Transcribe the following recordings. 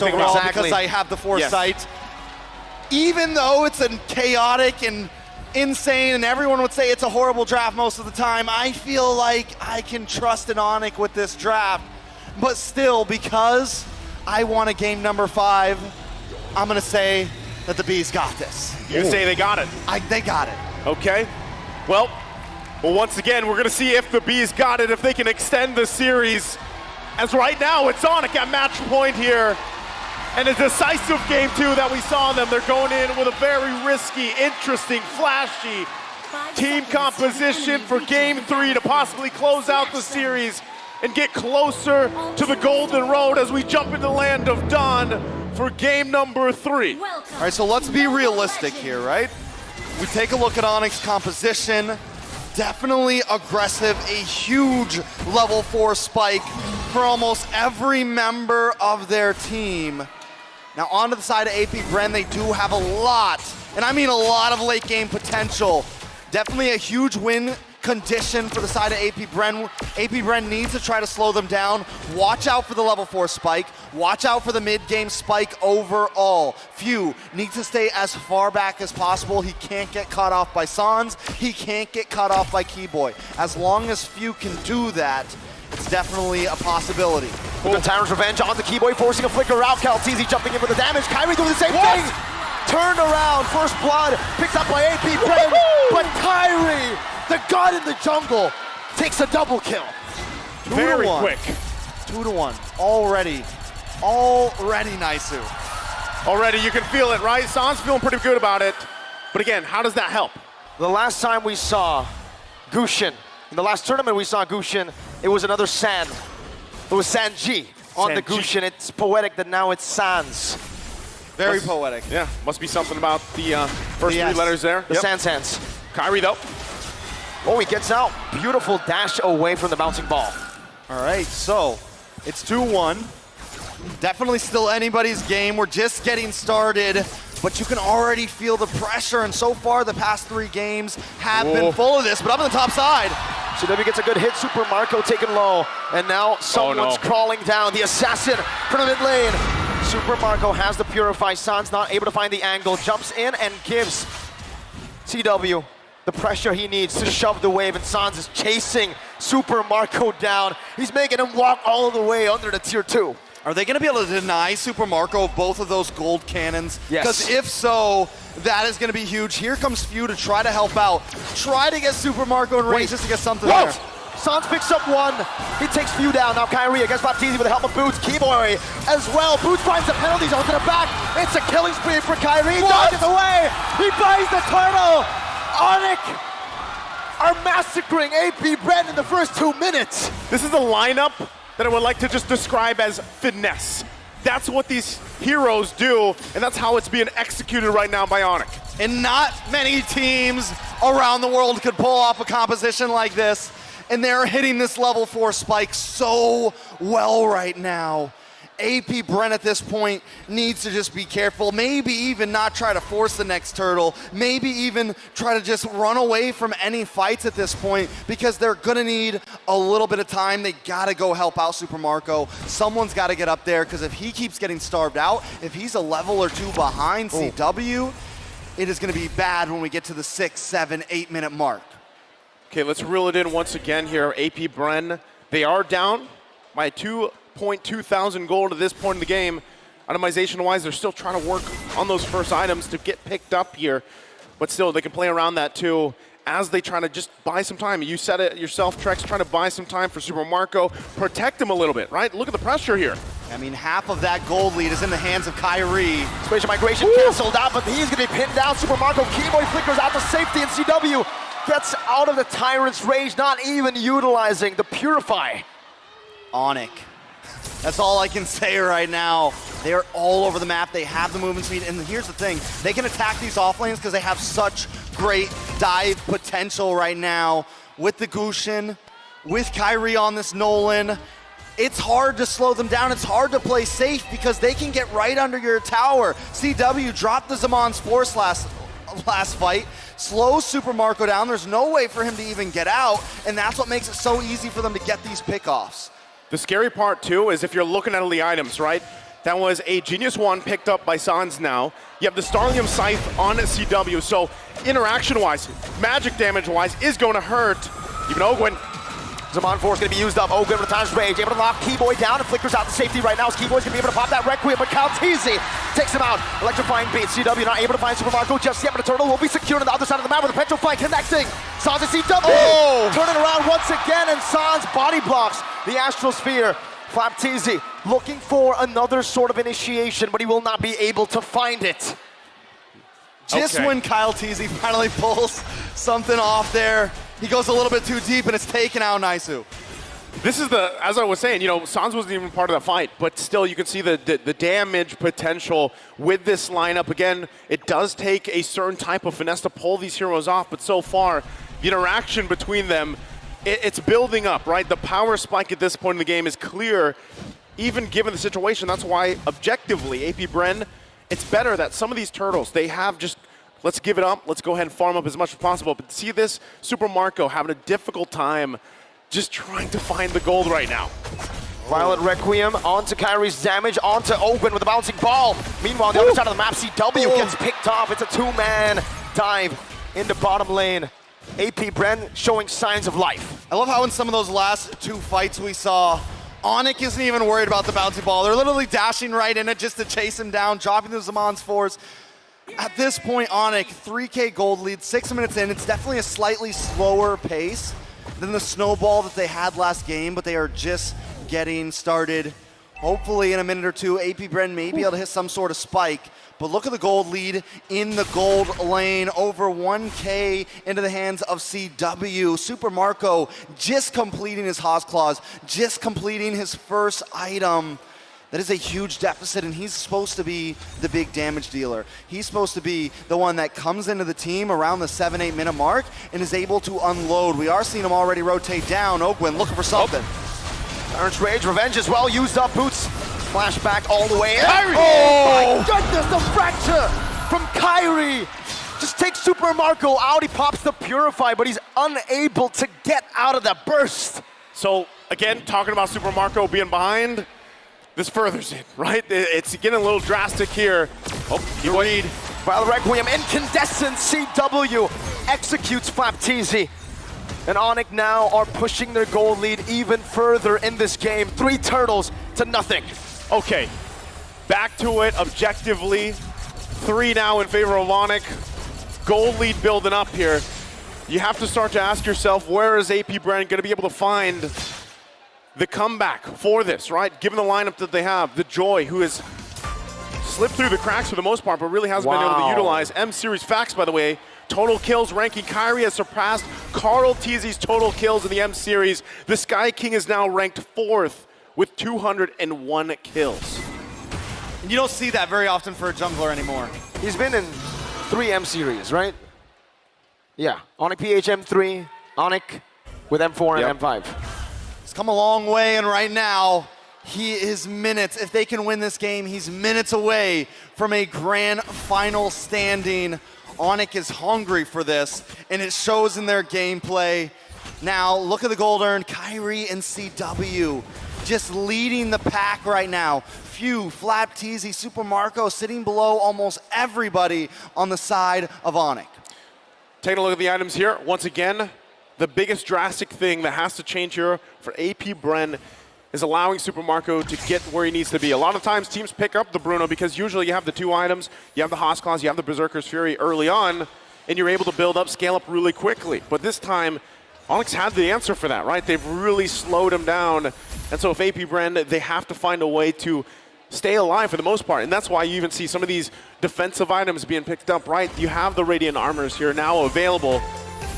overall exactly. because I have the foresight. Even though it's a chaotic and insane and everyone would say it's a horrible draft most of the time, I feel like I can trust an ONIC with this draft. But still, because I want a game number 5, I'm gonna say that the Bees got this. You say they got it? They got it. Okay. Well, once again, we're gonna see if the Bees got it, if they can extend the series. As right now, it's ONIC at match point here. And a decisive game, too, that we saw them. They're going in with a very risky, interesting, flashy team composition for game 3 to possibly close out the series and get closer to the golden road as we jump into the land of Dawn for game number 3. All right, so let's be realistic here, right? We take a look at ONIC's composition. Definitely aggressive, a huge level 4 spike for almost every member of their team. Now onto the side of AP BREN, they do have a lot, and I mean a lot of late game potential. Definitely a huge win condition for the side of AP BREN. AP BREN needs to try to slow them down. Watch out for the level 4 spike. Watch out for the mid-game spike overall. Few needs to stay as far back as possible. He can't get caught off by Sans. He can't get caught off by Keyboy. As long as Few can do that, it's definitely a possibility. The Tyrant's Revenge on the Keyboy, forcing a flicker out. Calteezy jumping in for the damage. Kyrie doing the same thing. Turned around, first blood, picked up by AP BREN, but Kyrie, the god in the jungle, takes a double kill. Very quick. 2-1, already Naisu. Already, you can feel it, right? Sans feeling pretty good about it. But again, how does that help? The last time we saw Gushin, in the last tournament we saw Gushin, it was another San. It was Sanji on the Gushin. It's poetic that now it's Sans. Very poetic. Yeah, must be something about the first 3 letters there. The Sans. Kyrie, though. Oh, he gets out. Beautiful dash away from the bouncing ball. All right, so it's 2-1. Definitely still anybody's game. We're just getting started, but you can already feel the pressure, and so far the past 3 games have been full of this, but up on the top side. CW gets a good hit, Super Marco taken low, and now someone's crawling down. The assassin from the mid lane. Super Marco has the Purify. Sans not able to find the angle, jumps in and gives CW the pressure he needs to shove the wave, and Sans is chasing Super Marco down. He's making him walk all the way under the tier 2. Are they gonna be able to deny Super Marco both of those gold cannons? Yes. Because if so, that is gonna be huge. Here comes Few to try to help out. Try to get Super Marco in range just to get something there. Sans picks up 1. He takes Few down. Now Kyrie against Baptiste with the help of Boots. Keyboy as well. Boots finds the penalty zone to the back. It's a killing spree for Kyrie. Dodges away. He buys the turtle. ONIC are massacring AP BREN in the first 2 minutes. This is a lineup that I would like to just describe as finesse. That's what these heroes do, and that's how it's being executed right now by ONIC. And not many teams around the world could pull off a composition like this, and they're hitting this level 4 spike so well right now. AP BREN at this point needs to just be careful, maybe even not try to force the next turtle, maybe even try to just run away from any fights at this point, because they're gonna need a little bit of time. They gotta go help out Super Marco. Someone's gotta get up there, because if he keeps getting starved out, if he's a level or 2 behind CW, it is gonna be bad when we get to the 6, 7, 8 minute mark. Okay, let's reel it in once again here. AP BREN, they are down by 2,200 gold at this point in the game. Itemization-wise, they're still trying to work on those first items to get picked up here. But still, they can play around that too as they try to just buy some time. You said it yourself, Trex, trying to buy some time for Super Marco. Protect him a little bit, right? Look at the pressure here. I mean, half of that gold lead is in the hands of Kyrie. Spatial migration canceled out, but he's going to be pinned down. Super Marco Keyboy flickers out to safety, and CW gets out of the Tyrant's rage, not even utilizing the Purify. ONIC. That's all I can say right now. They're all over the map. They have the movement speed. And here's the thing. They can attack these off lanes because they have such great dive potential right now. With the Gushin, with Kyrie on this Nolan, it's hard to slow them down. It's hard to play safe because they can get right under your tower. CW dropped the Zaman's Force last fight. Slows Super Marco down. There's no way for him to even get out. And that's what makes it so easy for them to get these pickoffs. The scary part too is if you're looking at all the items, right? That was a Genius 1 picked up by Sans now. You have the Starlium Scythe on CW, so interaction-wise, magic damage-wise, is going to hurt. Even Ogwyn. Zaman Force going to be used up. Ogwyn with a time's rage, able to knock Keyboy down and flickers out to safety right now. Keyboy's going to be able to pop that Requiem, but Calteezy takes him out. Electrifying beat. CW not able to find Super Marco just yet, but the turtle will be secured on the other side of the map with a Petrify connecting. Sans and CW turning around once again, and Sans body blocks the Astral Sphere. Flapteezy looking for another sort of initiation, but he will not be able to find it. Just when Kyle Teasy finally pulls something off there, he goes a little bit too deep and it's taken out Naisu. This is the, as I was saying, you know, Sans wasn't even part of the fight, but still you can see the damage potential with this lineup. Again, it does take a certain type of finesse to pull these heroes off, but so far, the interaction between them, it's building up, right? The power spike at this point in the game is clear, even given the situation. That's why, objectively, AP BREN, it's better that some of these turtles, they have just, let's give it up, let's go ahead and farm up as much as possible. But see this Super Marco having a difficult time just trying to find the gold right now. Violet Requiem onto Kyrie's damage, onto Ogwyn with a bouncing ball. Meanwhile, the other side of the map, CW gets picked off. It's a two-man dive into bottom lane. AP BREN showing signs of life. I love how in some of those last two fights we saw, ONIC isn't even worried about the bouncy ball. They're literally dashing right in it just to chase him down, dropping the Zaman's force. At this point, ONIC, 3K gold lead, 6 minutes in. It's definitely a slightly slower pace than the snowball that they had last game, but they are just getting started. Hopefully in a minute or two, AP BREN may be able to hit some sort of spike. But look at the gold lead in the gold lane, over 1K into the hands of CW. Super Marco just completing his Haas Claws, just completing his first item. That is a huge deficit, and he's supposed to be the big damage dealer. He's supposed to be the one that comes into the team around the 7-8 minute mark and is able to unload. We are seeing him already rotate down. Ogwyn looking for something. Turns Rage, Revenge as well, used up Boots. Flashback all the way in. Kyrie! Oh my goodness, the fracture from Kyrie. Just takes Super Marco out, he pops the Purify, but he's unable to get out of the burst. So again, talking about Super Marco being behind, this furthers it, right? It's getting a little drastic here. Oh, you read. Violet Requiem, incandescent, CW executes Flapteezy. And ONIC now are pushing their goal lead even further in this game. 3 turtles to nothing. Okay, back to it objectively. 3 now in favor of ONIC. Goal lead building up here. You have to start to ask yourself, where is AP BREN going to be able to find the comeback for this, right? Given the lineup that they have, the Joy, who has slipped through the cracks for the most part, but really hasn't been able to utilize. M-Series facts, by the way, total kills ranking. Kyrie has surpassed Carl Teasy's total kills in the M-Series. The Sky King is now ranked 4th with 201 kills. And you don't see that very often for a jungler anymore. He's been in 3 M-Series, right? Yeah, ONIC PH M3, ONIC with M4 and M5. He's come a long way, and right now, he is minutes. If they can win this game, he's minutes away from a grand final standing. ONIC is hungry for this, and it shows in their gameplay. Now, look at the gold earned. Kyrie and CW just leading the pack right now. Few, Flapteezy, Super Marco sitting below almost everybody on the side of ONIC. Taking a look at the items here. Once again, the biggest drastic thing that has to change here for AP BREN is allowing Super Marco to get where he needs to be. A lot of times teams pick up the Bruno because usually you have the 2 items, you have the Haas Claws, you have the Berserker's Fury early on, and you're able to build up, scale up really quickly. But this time, ONIC had the answer for that, right? They've really slowed him down. And so if AP BREN, they have to find a way to stay alive for the most part. And that's why you even see some of these defensive items being picked up, right? You have the Radiant Armors here now available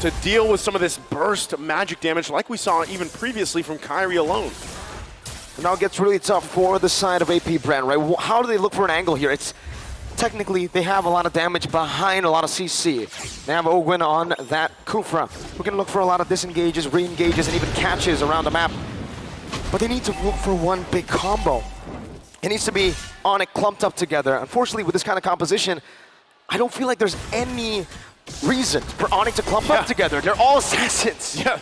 to deal with some of this burst magic damage like we saw even previously from Kyrie alone. Now it gets really tough for the side of AP BREN, right? How do they look for an angle here? It's technically, they have a lot of damage behind a lot of CC. They have Ogwyn on that Kufra. We're going to look for a lot of disengages, re-engages, and even catches around the map. But they need to look for one big combo. It needs to be ONIC clumped up together. Unfortunately, with this kind of composition, I don't feel like there's any reason for ONIC to clump up together. They're all assassins. Yeah,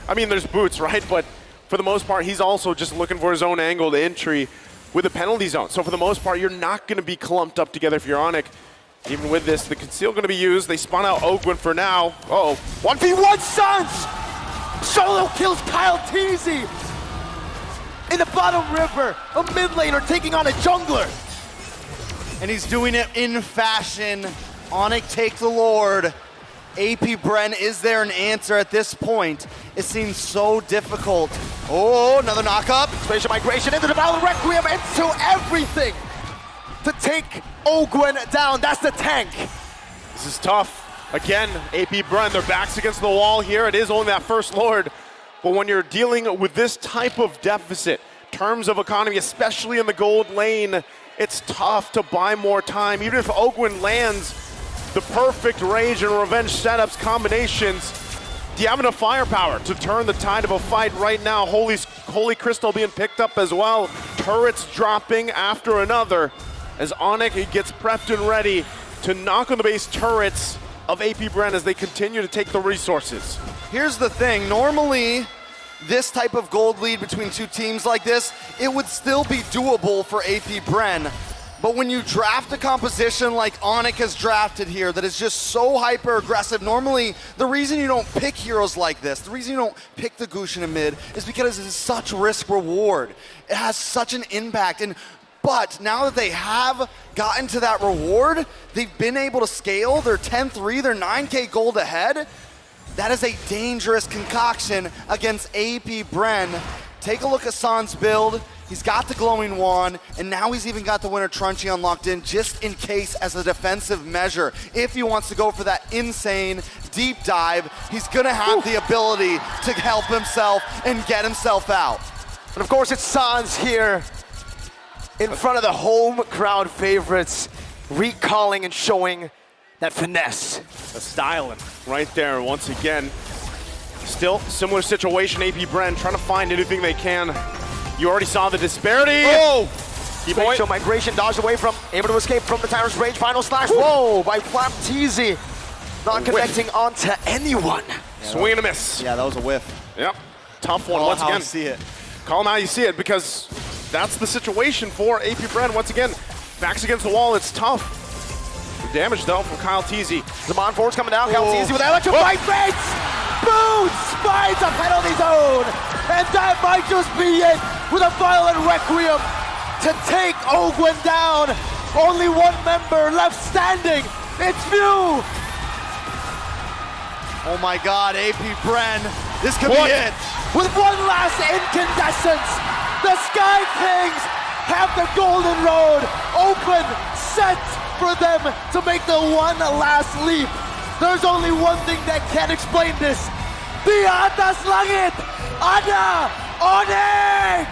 I mean, there's Boots, right? But for the most part, he's also just looking for his own angle to entry. with a penalty zone. So for the most part, you're not going to be clumped up together if you're ONIC. Even with this, the conceal going to be used. They spawn out Ogwin for now. Uh-oh. 1v1 Suns! Solo kills Kyle Teasy! In the bottom river, a mid laner taking on a jungler. And he's doing it in fashion. ONIC take the Lord. AP BREN, is there an answer at this point? It seems so difficult. Oh, another knock-up. Spatial migration into the battle, Requiem into everything to take Ogwin down. That's the tank. This is tough. Again, AP BREN, their backs against the wall here. It is only that first Lord. But when you're dealing with this type of deficit, terms of economy, especially in the gold lane, it's tough to buy more time. Even if Ogwin lands the perfect rage and revenge setups combinations, do you have enough firepower to turn the tide of a fight right now? Holy Crystal being picked up as well. Turrets dropping after another as ONIC gets prepped and ready to knock on the base turrets of AP BREN as they continue to take the resources. Here's the thing, normally this type of gold lead between two teams like this, it would still be doable for AP BREN. But when you draft a composition like ONIC has drafted here that is just so hyper aggressive, normally the reason you don't pick heroes like this, the reason you don't pick the Gusion in mid is because it's such risk reward. It has such an impact. But now that they have gotten to that reward, they've been able to scale. They're 10-3, they're 9K gold ahead. That is a dangerous concoction against AP BREN. Take a look at San's build. He's got the glowing wand, and now he's even got the Winter Truncheon locked in just in case as a defensive measure. If he wants to go for that insane deep dive, he's gonna have the ability to help himself and get himself out. And of course, it's Sans here in front of the home crowd favorites, recalling and showing that finesse. The styling right there once again. Still, similar situation, AP BREN trying to find anything they can. You already saw the disparity. Oh! Spatial migration, dodged away from, able to escape from the Tyrant's rage. Final slash, whoa, by Flap Teasy. Not connecting onto anyone. Swing and a miss. Yeah, that was a whiff. Yep, tough one Call once how again. you see it. Call them how you see it, because that's the situation for AP BREN. Once again, backs against the wall, it's tough. The damage though from Kyle Teasy. Zaman forwards coming down, Kyle Teasy with electrifying fates! Boom! Finds a penalty zone! And that might just be it with a violent requiem to take Ogwin down. Only one member left standing. It's View! Oh my God, AP BREN, this could be it. With one last incandescence, the Sky Kings have the golden road open, set for them to make the one last leap. There's only one thing that can explain this. Di atas langit, ada ONIC!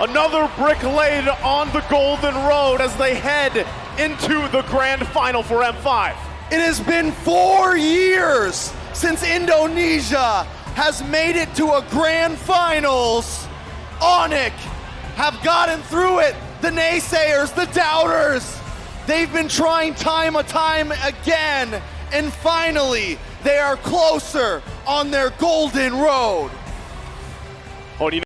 Another brick laid on the golden road as they head into the grand final for M5. It has been 4 years since Indonesia has made it to a grand finals. ONIC have gotten through it. The naysayers, the doubters, they've been trying time and time again, and finally, they are closer on their golden road.